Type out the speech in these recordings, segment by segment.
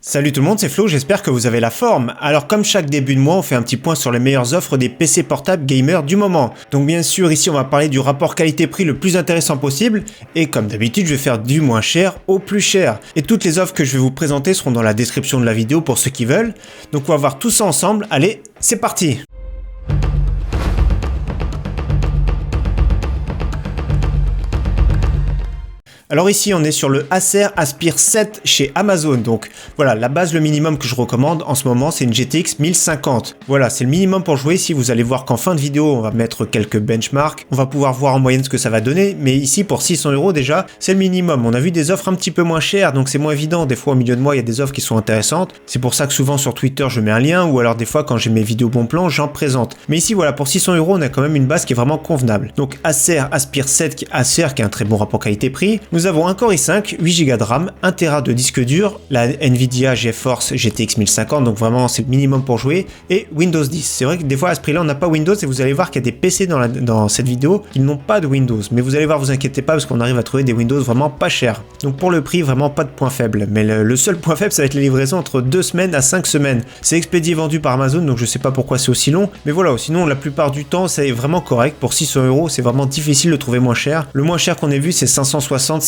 Salut tout le monde, c'est Flo, j'espère que vous avez la forme. Alors comme chaque début de mois, on fait un petit point sur les meilleures offres des PC portables gamers du moment. Donc bien sûr, ici on va parler du rapport qualité-prix le plus intéressant possible. Et comme d'habitude, je vais faire du moins cher au plus cher. Et toutes les offres que je vais vous présenter seront dans la description de la vidéo pour ceux qui veulent. Donc on va voir tout ça ensemble, allez, c'est parti! Alors ici on est sur le Acer Aspire 7 chez Amazon, donc voilà la base, le minimum que je recommande en ce moment c'est une GTX 1050. Voilà, c'est le minimum pour jouer. Ici vous allez voir qu'en fin de vidéo on va mettre quelques benchmarks, on va pouvoir voir en moyenne ce que ça va donner, mais ici pour 600 € déjà c'est le minimum. On a vu des offres un petit peu moins chères donc c'est moins évident, des fois au milieu de mois il y a des offres qui sont intéressantes, c'est pour ça que souvent sur Twitter je mets un lien ou alors des fois quand j'ai mes vidéos bon plan j'en présente. Mais ici voilà, pour 600 € on a quand même une base qui est vraiment convenable. Donc Acer Aspire 7 Acer qui a un très bon rapport qualité-prix. Nous avons un Core i5, 8 Go de RAM, 1 Tera de disque dur, la Nvidia GeForce GTX 1050, donc vraiment c'est le minimum pour jouer, et Windows 10. C'est vrai que des fois à ce prix-là on n'a pas Windows et vous allez voir qu'il y a des PC dans cette vidéo qui n'ont pas de Windows. Mais vous allez voir, vous inquiétez pas parce qu'on arrive à trouver des Windows vraiment pas chers. Donc pour le prix, vraiment pas de point faible. Mais le seul point faible ça va être les livraisons entre 2 semaines à 5 semaines. C'est expédié vendu par Amazon donc je sais pas pourquoi c'est aussi long. Mais voilà, sinon la plupart du temps c'est vraiment correct. Pour 600 €, c'est vraiment difficile de trouver moins cher. Le moins cher qu'on ait vu c'est 570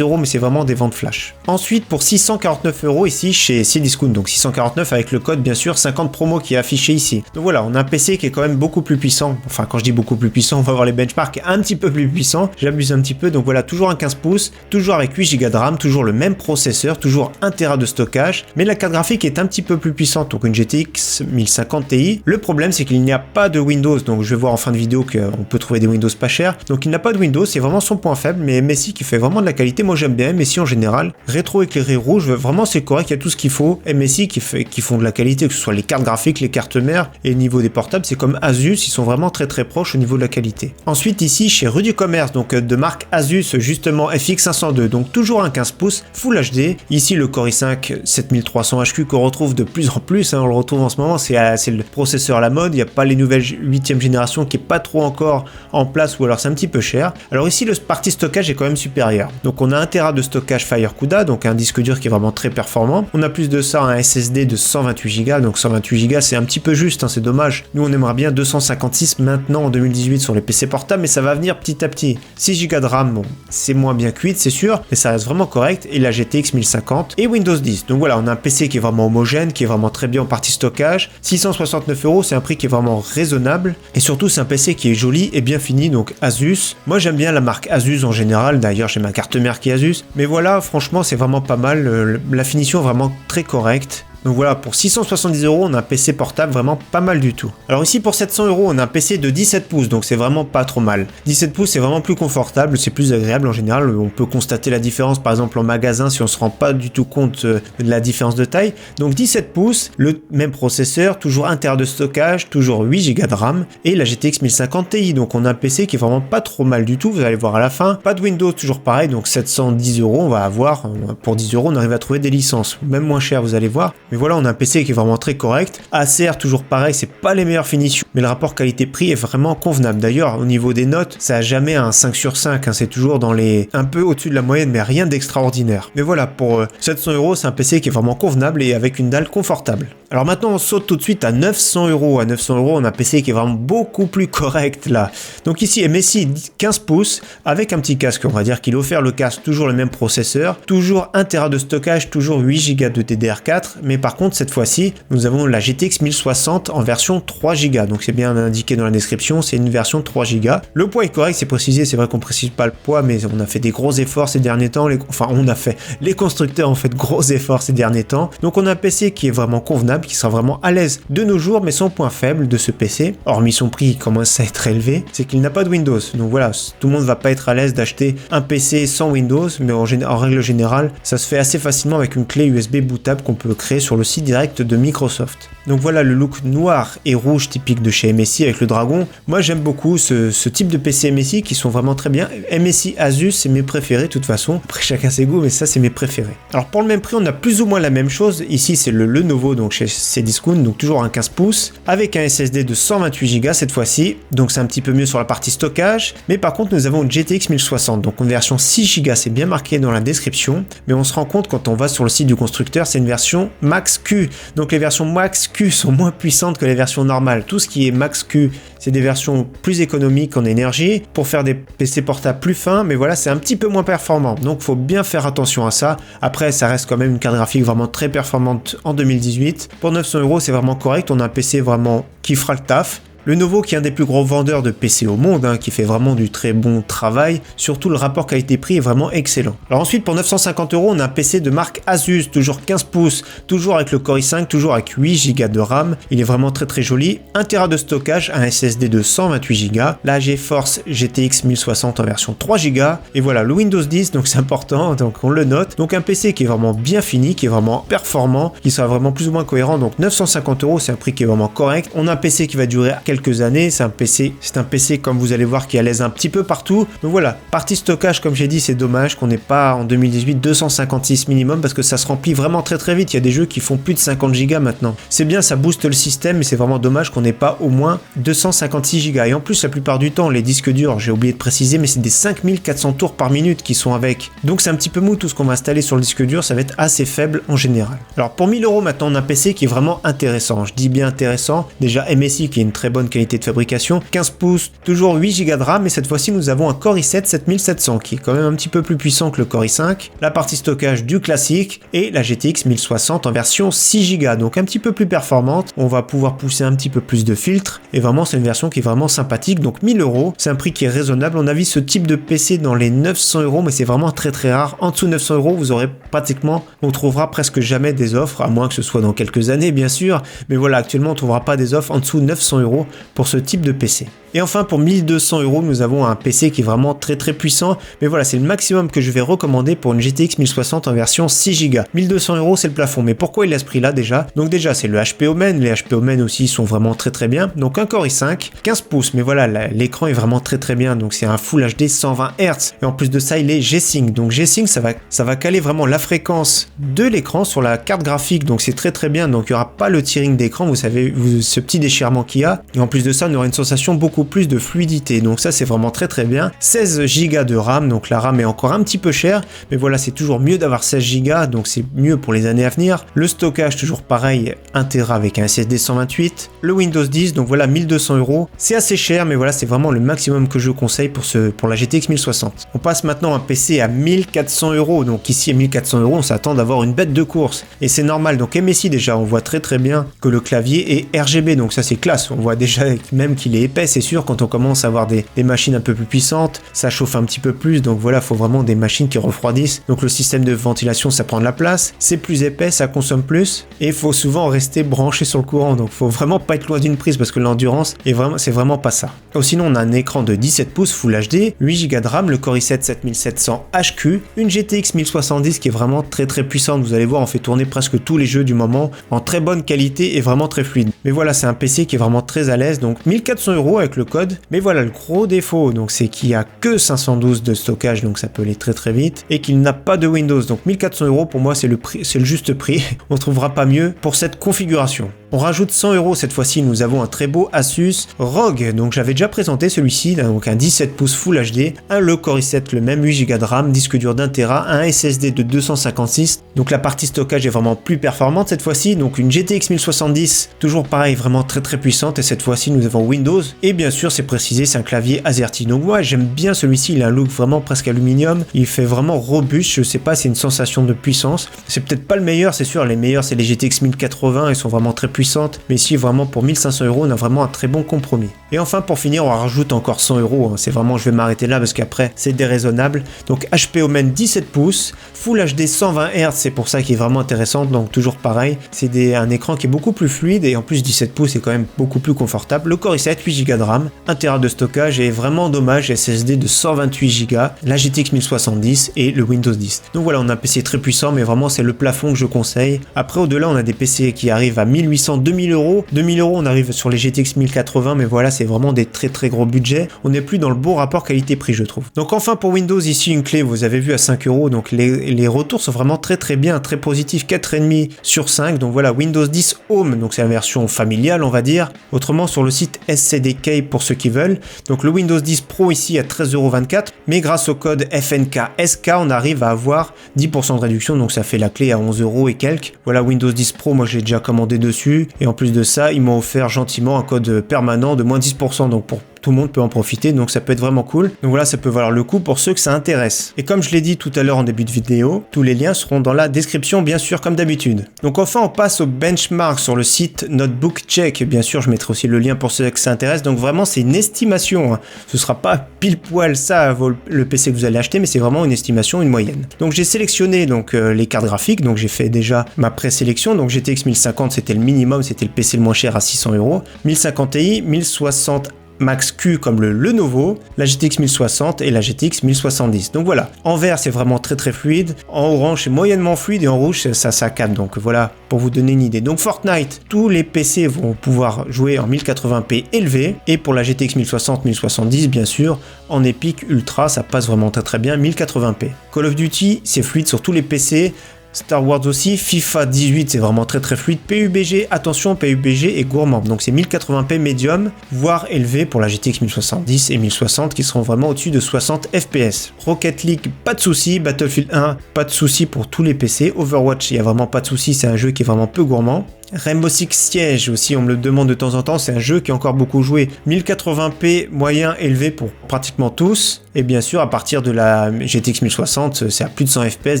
€, mais c'est vraiment des ventes flash. Ensuite, pour 649 € ici chez Cdiscount, donc 649 avec le code bien sûr 50 promo qui est affiché ici. Donc voilà, on a un PC qui est quand même beaucoup plus puissant. Enfin, quand je dis beaucoup plus puissant, on va voir les benchmarks un petit peu plus puissant. J'abuse un petit peu, donc voilà, toujours un 15 pouces, toujours avec 8 Go de RAM, toujours le même processeur, toujours 1 Tera de stockage, mais la carte graphique est un petit peu plus puissante, donc une GTX 1050 Ti. Le problème, c'est qu'il n'y a pas de Windows, donc je vais voir en fin de vidéo qu'on peut trouver des Windows pas chers. Donc il n'a pas de Windows, c'est vraiment son point faible, mais MSI qui fait vraiment de la qualité. Moi j'aime bien MSI en général, rétro éclairé rouge, vraiment c'est correct, il y a tout ce qu'il faut. MSI qui font de la qualité, que ce soit les cartes graphiques, les cartes mères et le niveau des portables, c'est comme Asus, ils sont vraiment très proches au niveau de la qualité. Ensuite ici chez Rue du Commerce, donc de marque Asus justement FX 502, donc toujours un 15 pouces Full HD. Ici le Core i5 7300 HQ qu'on retrouve de plus en plus, on le retrouve en ce moment, c'est le processeur à la mode, il n'y a pas les nouvelles 8e génération qui est pas trop encore en place ou alors c'est un petit peu cher. Alors ici le parti stockage est quand même supérieur, donc on a 1 Tera de stockage FireCuda, donc un disque dur qui est vraiment très performant. On a plus de ça un SSD de 128 Go, donc 128 Go c'est un petit peu juste, c'est dommage. Nous on aimerait bien 256 maintenant en 2018 sur les PC portables, mais ça va venir petit à petit. 6 Go de RAM, bon, c'est moins bien cuite c'est sûr, mais ça reste vraiment correct, et la GTX 1050 et Windows 10. Donc voilà, on a un PC qui est vraiment homogène, qui est vraiment très bien en partie stockage. 669 €, c'est un prix qui est vraiment raisonnable, et surtout c'est un PC qui est joli et bien fini, donc Asus. Moi j'aime bien la marque Asus en général, d'ailleurs j'ai ma carte mère qui est Asus, mais voilà, franchement c'est vraiment pas mal, la finition est vraiment très correcte. Donc voilà, pour 670 €, on a un PC portable vraiment pas mal du tout. Alors ici pour 700 €, on a un PC de 17 pouces, donc c'est vraiment pas trop mal. 17 pouces c'est vraiment plus confortable, c'est plus agréable en général, on peut constater la différence par exemple en magasin si on se rend pas du tout compte de la différence de taille. Donc 17 pouces, le même processeur, toujours 1 Tera de stockage, toujours 8 Go de RAM et la GTX 1050 Ti, donc on a un PC qui est vraiment pas trop mal du tout, vous allez voir à la fin. Pas de Windows, toujours pareil, donc 710 €, on va avoir, pour 10 € on arrive à trouver des licences, même moins cher vous allez voir. Mais voilà, on a un PC qui est vraiment très correct. Acer, toujours pareil, c'est pas les meilleures finitions, mais le rapport qualité-prix est vraiment convenable. D'ailleurs, au niveau des notes, ça a jamais un 5 sur 5, c'est toujours dans les un peu au-dessus de la moyenne, mais rien d'extraordinaire. Mais voilà, pour 700 €, c'est un PC qui est vraiment convenable et avec une dalle confortable. Alors maintenant, on saute tout de suite à 900 €. À 900 €, on a un PC qui est vraiment beaucoup plus correct là. Donc ici, MSI 15 pouces avec un petit casque, on va dire qu'il a offert le casque, toujours le même processeur, toujours 1 Tera de stockage, toujours 8 Go de DDR4, mais par contre cette fois-ci nous avons la GTX 1060 en version 3 Go, donc c'est bien indiqué dans la description, c'est une version 3 Go. Le poids est correct, c'est précisé, c'est vrai qu'on précise pas le poids, mais on a fait des gros efforts ces derniers temps, les constructeurs ont fait de gros efforts ces derniers temps, donc on a un PC qui est vraiment convenable, qui sera vraiment à l'aise de nos jours, mais son point faible de ce PC, hormis son prix qui commence à être élevé, c'est qu'il n'a pas de Windows. Donc voilà, tout le monde va pas être à l'aise d'acheter un PC sans Windows, mais en règle générale, ça se fait assez facilement avec une clé USB bootable qu'on peut créer sur le site direct de Microsoft. Donc voilà le look noir et rouge typique de chez MSI avec le dragon. Moi j'aime beaucoup ce type de PC MSI qui sont vraiment très bien. MSI Asus c'est mes préférés de toute façon. Après chacun ses goûts mais ça c'est mes préférés. Alors pour le même prix on a plus ou moins la même chose. Ici c'est le Lenovo donc chez Cdiscount, donc toujours un 15 pouces avec un SSD de 128 Go cette fois-ci. Donc c'est un petit peu mieux sur la partie stockage. Mais par contre nous avons une GTX 1060 donc une version 6 Go, c'est bien marqué dans la description. Mais on se rend compte quand on va sur le site du constructeur c'est une version Max Q. Donc les versions Max Q sont moins puissantes que les versions normales. Tout ce qui est Max Q, c'est des versions plus économiques en énergie pour faire des PC portables plus fins, mais voilà, c'est un petit peu moins performant. Donc, faut bien faire attention à ça. Après, ça reste quand même une carte graphique vraiment très performante en 2018. Pour 900 €, c'est vraiment correct. On a un PC vraiment qui fera le taf. Lenovo qui est un des plus gros vendeurs de PC au monde, qui fait vraiment du très bon travail, surtout le rapport qualité-prix est vraiment excellent. Alors ensuite pour 950 €, on a un PC de marque Asus, toujours 15 pouces, toujours avec le Core i5, toujours avec 8 Go de RAM, il est vraiment très très joli, 1 Tera de stockage, un SSD de 128 Go, la GeForce GTX 1060 en version 3 Go, et voilà le Windows 10, donc c'est important, donc on le note, donc un PC qui est vraiment bien fini, qui est vraiment performant, qui sera vraiment plus ou moins cohérent, donc 950 €, c'est un prix qui est vraiment correct, on a un PC qui va durer quelques années, c'est un PC comme vous allez voir qui est à l'aise un petit peu partout. Donc voilà, partie stockage comme j'ai dit, c'est dommage qu'on n'ait pas en 2018 256 minimum parce que ça se remplit vraiment très très vite. Il y a des jeux qui font plus de 50 Go maintenant. C'est bien, ça booste le système, mais c'est vraiment dommage qu'on n'ait pas au moins 256 Go. Et en plus, la plupart du temps, les disques durs, j'ai oublié de préciser, mais c'est des 5400 tours par minute qui sont avec. Donc c'est un petit peu mou tout ce qu'on va installer sur le disque dur, ça va être assez faible en général. Alors pour 1000 € maintenant, on a un PC qui est vraiment intéressant. Je dis bien intéressant. Déjà MSI qui est une très bonne qualité de fabrication, 15 pouces, toujours 8 Go de RAM, et cette fois-ci nous avons un Core i7 7700 qui est quand même un petit peu plus puissant que le Core i5, la partie stockage du classique et la GTX 1060 en version 6 Go, donc un petit peu plus performante, on va pouvoir pousser un petit peu plus de filtres et vraiment c'est une version qui est vraiment sympathique. Donc 1000 €, c'est un prix qui est raisonnable. On a vu ce type de PC dans les 900 €, mais c'est vraiment très très rare. En dessous de 900 €, vous aurez pratiquement, on trouvera presque jamais des offres, à moins que ce soit dans quelques années bien sûr, mais voilà, actuellement on trouvera pas des offres en dessous de 900 € pour ce type de PC. Et enfin pour 1200 €, nous avons un PC qui est vraiment très très puissant, mais voilà, c'est le maximum que je vais recommander pour une GTX 1060 en version 6 Go. 1200 € c'est le plafond, mais pourquoi il a ce prix là déjà? Donc déjà c'est le HP Omen, les HP Omen aussi sont vraiment très très bien, donc un Core i5, 15 pouces, mais voilà, l'écran est vraiment très très bien, donc c'est un Full HD 120 Hz, et en plus de ça il est G-Sync, donc G-Sync ça va caler vraiment la fréquence de l'écran sur la carte graphique, donc c'est très très bien, donc il n'y aura pas le tearing d'écran, vous savez, ce petit déchirement qu'il y a, et en plus de ça on aura une sensation beaucoup plus de fluidité, donc ça c'est vraiment très très bien. 16 Go de RAM, donc la RAM est encore un petit peu chère, mais voilà, c'est toujours mieux d'avoir 16 Go, donc c'est mieux pour les années à venir. Le stockage toujours pareil, 1 Tera avec un SSD 128, le Windows 10, donc voilà 1200 €, c'est assez cher, mais voilà, c'est vraiment le maximum que je conseille pour la GTX 1060. On passe maintenant à un PC à 1400 €, donc ici à 1400 €, on s'attend d'avoir une bête de course, et c'est normal. Donc MSI déjà, on voit très très bien que le clavier est RGB, donc ça c'est classe, on voit déjà même qu'il est épais, c'est sûr, quand on commence à avoir des machines un peu plus puissantes, ça chauffe un petit peu plus, donc voilà, il faut vraiment des machines qui refroidissent, donc le système de ventilation ça prend de la place, c'est plus épais, ça consomme plus, et il faut souvent rester branché sur le courant, donc faut vraiment pas être loin d'une prise parce que l'endurance c'est vraiment pas ça. Ou sinon on a un écran de 17 pouces Full HD, 8 Go de RAM, le Core i7 7700 HQ, une GTX 1070 qui est vraiment très très puissante, vous allez voir, on fait tourner presque tous les jeux du moment en très bonne qualité et vraiment très fluide. Mais voilà, c'est un PC qui est vraiment très à l'aise, donc 1400 € avec le code. Mais voilà, le gros défaut, donc c'est qu'il n'y a que 512 de stockage, donc ça peut aller très très vite, et qu'il n'a pas de Windows. Donc 1400 € pour moi c'est le juste prix. On ne trouvera pas mieux pour cette configuration. On rajoute 100 € cette fois-ci, nous avons un très beau Asus ROG, donc j'avais déjà présenté celui-ci, donc un 17 pouces Full HD, le Core i7, le même 8 Go de RAM, disque dur d'1 Tera, un SSD de 256, donc la partie stockage est vraiment plus performante cette fois-ci, donc une GTX 1070, toujours pareil, vraiment très très puissante, et cette fois-ci nous avons Windows, et bien sûr c'est précisé, c'est un clavier AZERTY, donc ouais, j'aime bien celui-ci, il a un look vraiment presque aluminium, il fait vraiment robuste, je sais pas, c'est une sensation de puissance, c'est peut-être pas le meilleur, c'est sûr, les meilleurs c'est les GTX 1080, ils sont vraiment très puissants, puissante, mais ici vraiment pour 1500 €, on a vraiment un très bon compromis. Et enfin pour finir, on rajoute encore 100 €, c'est vraiment, je vais m'arrêter là parce qu'après c'est déraisonnable. Donc HP Omen 17 pouces, Full HD 120 Hz, c'est pour ça qu'il est vraiment intéressant, donc toujours pareil, c'est un écran qui est beaucoup plus fluide et en plus 17 pouces c'est quand même beaucoup plus confortable. Le Core i7, 8 Go de RAM, 1 Tera de stockage et vraiment dommage, SSD de 128 Go, la GTX 1070 et le Windows 10. Donc voilà, on a un PC très puissant, mais vraiment c'est le plafond que je conseille. Après au-delà, on a des PC qui arrivent à 1800, 2000 €. 2000 €, on arrive sur les GTX 1080, mais voilà, c'est vraiment des très gros budgets. On n'est plus dans le beau rapport qualité-prix, je trouve. Donc enfin pour Windows, ici une clé, vous avez vu, à 5 €, donc les retours sont vraiment très bien, très positifs, 4,5 sur 5. Donc voilà, Windows 10 Home, donc c'est la version familiale, on va dire. Autrement, sur le site SCDK pour ceux qui veulent. Donc le Windows 10 Pro ici à 13,24 €, mais grâce au code FNKSK, on arrive à avoir 10% de réduction, donc ça fait la clé à 11 € et quelques. Voilà, Windows 10 Pro, moi j'ai déjà commandé dessus, et en plus de ça, ils m'ont offert gentiment un code permanent de moins 10%, donc pour tout le monde peut en profiter, donc ça peut être vraiment cool. Donc voilà, ça peut valoir le coup pour ceux que ça intéresse. Et comme je l'ai dit tout à l'heure en début de vidéo, tous les liens seront dans la description, bien sûr, comme d'habitude. Donc enfin, on passe au benchmark sur le site Notebook Check. Bien sûr, je mettrai aussi le lien pour ceux que ça intéresse. Donc vraiment, c'est une estimation, hein. Ce sera pas pile poil ça, le PC que vous allez acheter, mais c'est vraiment une estimation, une moyenne. Donc j'ai sélectionné les cartes graphiques, donc j'ai fait déjà ma présélection. Donc GTX 1050, c'était le minimum, c'était le PC le moins cher à 600 €. 1050 Ti, 1060 Max Q comme le Lenovo, la GTX 1060 et la GTX 1070. Donc voilà, en vert c'est vraiment très fluide, en orange c'est moyennement fluide et en rouge ça saccade. Donc voilà, pour vous donner une idée. Donc Fortnite, tous les PC vont pouvoir jouer en 1080p élevé, et pour la GTX 1060, 1070 bien sûr, en Epic Ultra ça passe vraiment très bien, 1080p. Call of Duty c'est fluide sur tous les PC, Star Wars aussi, FIFA 18 c'est vraiment très fluide, PUBG, attention, PUBG est gourmand, donc c'est 1080p médium, voire élevé pour la GTX 1070 et 1060 qui seront vraiment au-dessus de 60 FPS. Rocket League, pas de souci, Battlefield 1, pas de souci pour tous les PC, Overwatch, il n'y a vraiment pas de souci, c'est un jeu qui est vraiment peu gourmand. Rainbow Six Siege aussi, on me le demande de temps en temps, c'est un jeu qui est encore beaucoup joué. 1080p moyen élevé pour pratiquement tous, et bien sûr à partir de la GTX 1060 c'est à plus de 100 FPS,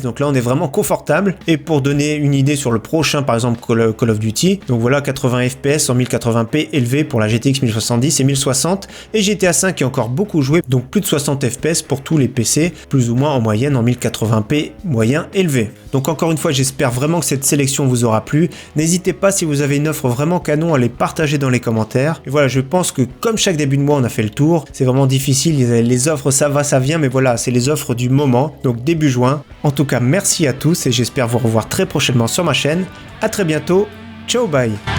donc là on est vraiment confortable. Et pour donner une idée sur le prochain, par exemple Call of Duty, donc voilà 80 FPS en 1080p élevé pour la GTX 1070 et 1060, et GTA 5 qui est encore beaucoup joué, donc plus de 60 FPS pour tous les PC, plus ou moins en moyenne en 1080p moyen élevé. Donc encore une fois, j'espère vraiment que cette sélection vous aura plu. N'hésitez pas, si vous avez une offre vraiment canon, à les partager dans les commentaires. Et voilà, je pense que comme chaque début de mois on a fait le tour, c'est vraiment difficile, les offres ça va ça vient, mais voilà, c'est les offres du moment, donc début juin. En tout cas, merci à tous et j'espère vous revoir très prochainement sur ma chaîne. À très bientôt, ciao, bye.